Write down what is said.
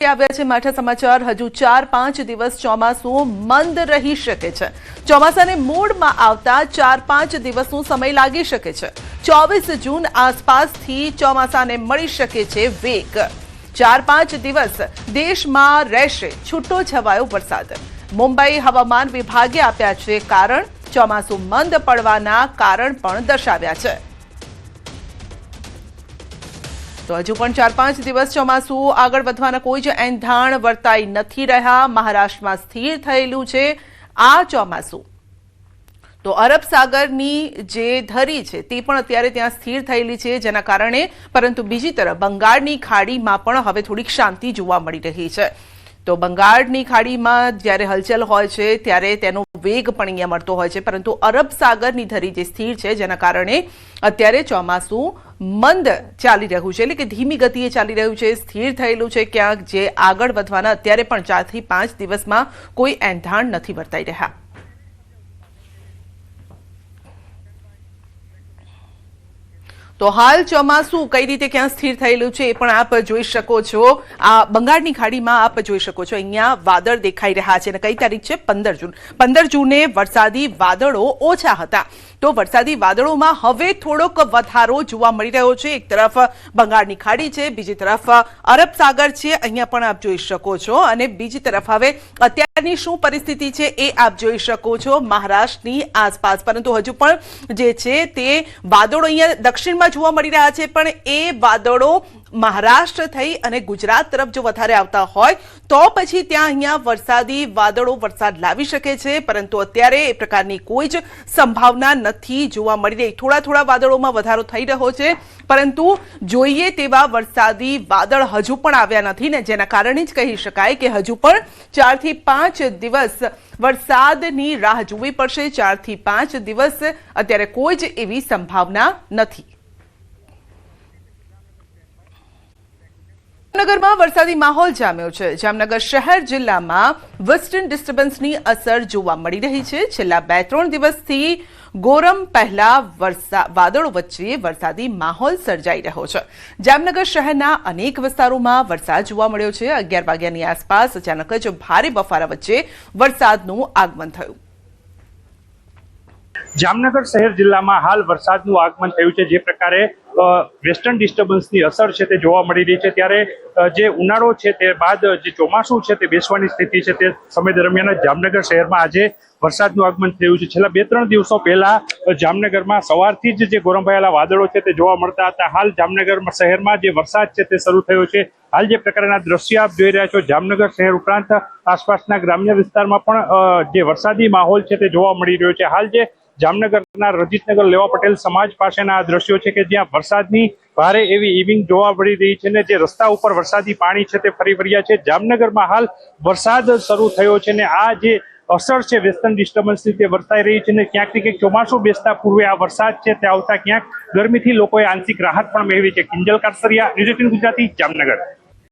આવ્યા છે માઠા સમાચાર। હજુ 4-5 દિવસ ચોમાસું મંદ રહી શકે છે। ચોમાસાને મૂડમાં આવતા 4-5 દિવસનો સમય લાગી શકે છે। 24 જૂન આસપાસથી ચોમાસાને મળી શકે છે વેગ। 4-5 દિવસ દેશમાં રહેશે છૂટો છવાયો વરસાદ। મુંબઈ હવામાન વિભાગે આપ્યા છે કારણ। ચોમાસું મંદ પડવાના કારણ પણ દર્શાવ્યા છે। તો હજુ પણ 4-5 દિવસ ચોમાસું આગળ વધવાના કોઈ જ એંધાણ વર્તાઈ નથી રહ્યા। મહારાષ્ટ્રમાં સ્થિર થયેલું છે આ ચોમાસું। તો અરબ સાગરની જે ધરી છે તે પણ અત્યારે ત્યાં સ્થિર થયેલી છે, જેના કારણે પરંતુ બીજી તરફ બંગાળની ખાડીમાં પણ હવે થોડીક શાંતિ જોવા મળી રહી છે। તો બંગાળની ખાડીમાં જ્યારે હલચલ હોય છે ત્યારે તેનો વેગ પણ અહીંયા મળતો હોય છે, પરંતુ અરબ સાગરની ધરી જે સ્થિર છે જેના કારણે અત્યારે ચોમાસું મંદ ચાલી રહ્યું છે, એટલે કે ધીમી ગતિએ ચાલી રહ્યું છે, સ્થિર થયેલું છે ક્યાંક, જે આગળ વધવાના અત્યારે પણ 4 થી 5 દિવસમાં કોઈ એંધાણ નથી વર્તાઈ રહ્યા। તો હાલ ચોમાસું કઈ રીતે ક્યાં સ્થિર થયેલું છે એ પણ આપ જોઈ શકો છો। આ બંગાળની ખાડીમાં આપ જોઈ શકો છો અહીંયા વાદળ દેખાઈ રહ્યા છે અને કઈ તારીખ છે 15 જૂન। 15 જૂને વરસાદી વાદળો ઓછા હતા, તો વરસાદી વાદળોમાં હવે થોડોક વધારો જોવા મળી રહ્યો છે। એક તરફ બંગાળની ખાડી છે, બીજી તરફ અરબ સાગર છે, અહીંયા પણ આપ જોઈ શકો છો, અને બીજી તરફ હવે અત્યારની શું પરિસ્થિતિ છે એ આપ જોઈ શકો છો મહારાષ્ટ્રની આસપાસ। પરંતુ હજુ પણ જે છે તે વાદળો અહીંયા દક્ષિણમાં જોવા મળી રહ્યા છે, પણ એ વાદળો મહારાષ્ટ્ર થઈ અને ગુજરાત તરફ જો વધારે આવતા હોય તો પછી ત્યાં અહીંયા વરસાદી વાદળો વરસાદ લાવી શકે છે, પરંતુ અત્યારે એ પ્રકારની કોઈ જ સંભાવના નથી જોવા મળી રહી। થોડા વાદળોમાં વધારો થઈ રહ્યો છે, પરંતુ જોઈએ તેવા વરસાદી વાદળ હજુ પણ આવ્યા નથી ને, જેના કારણે જ કહી શકાય કે હજુ પણ 4 થી 5 દિવસ વરસાદની રાહ જોવી પડશે। 4 થી 5 દિવસ અત્યારે કોઈ જ એવી સંભાવના નથી। જામનગરમાં વરસાદી માહોલ જામ્યો છે। જામનગર શહેર જિલ્લામાં વેસ્ટર્ન ડિસ્ટર્બન્સની અસર જોવા મળી રહી છે। છેલ્લા 2-3 દિવસથી ગોરમ પહેલા વાદળો વચ્ચે વરસાદી માહોલ સર્જાઈ રહ્યો છે। જામનગર શહેરના અનેક વિસ્તારોમાં વરસાદ જોવા મળ્યો છે। 11 વાગ્યાની આસપાસ અચાનક જ ભારે બફારા વચ્ચે વરસાદનું આગમન થયું। જામનગર શહેર જિલ્લામાં હાલ વરસાદનું આગમન થયું છે। જે પ્રકારે વેસ્ટર્ન ડિસ્ટર્બન્સની અસર છે તે જોવા મળી રહી છે, ત્યારે જે ઉનાળો છે તે બાદ જે ચોમાસું છે તે બેસવાની સ્થિતિ છે, તે સમય દરમિયાન જામનગર શહેરમાં આજે વરસાદનું આગમન થયું છે। છેલ્લા 2-3 દિવસો પહેલા જામનગરમાં સવારથી જ જે ગોરંભાયેલા વાદળો છે તે જોવા મળતા હતા। હાલ જામનગર શહેરમાં જે વરસાદ છે તે શરૂ થયો છે। હાલ જે પ્રકારના દ્રશ્ય આપ જોઈ રહ્યા છો, જામનગર શહેર ઉપરાંત આસપાસના ગ્રામ્ય વિસ્તારમાં પણ જે વરસાદી માહોલ છે તે જોવા મળી રહ્યો છે। હાલ જે જામનગરના રજીતનગર લેવા પટેલ સમાજ પાસેના આ દ્રશ્યો છે કે જ્યાં વરસાદની ભારે એવી ઇવિંગ જોવા મળી રહી છે ને જે રસ્તા ઉપર વરસાદી પાણી છે તે ફરી વળ્યા છે। જામનગરમાં હાલ વરસાદ શરૂ થયો છે ને આ જે અસર છે વેસ્ટર્ન ડિસ્ટર્બન્સની તે વર્તાઈ રહી છે ને ક્યાંક ને ક્યાંક ચોમાસું બેસતા પૂર્વે આ વરસાદ છે તે આવતા ક્યાંક ગરમીથી લોકોએ આંશિક રાહત પણ મેળવી છે। કિંજલ કારસરિયા, ન્યૂઝ 18 ગુજરાતી, જામનગર।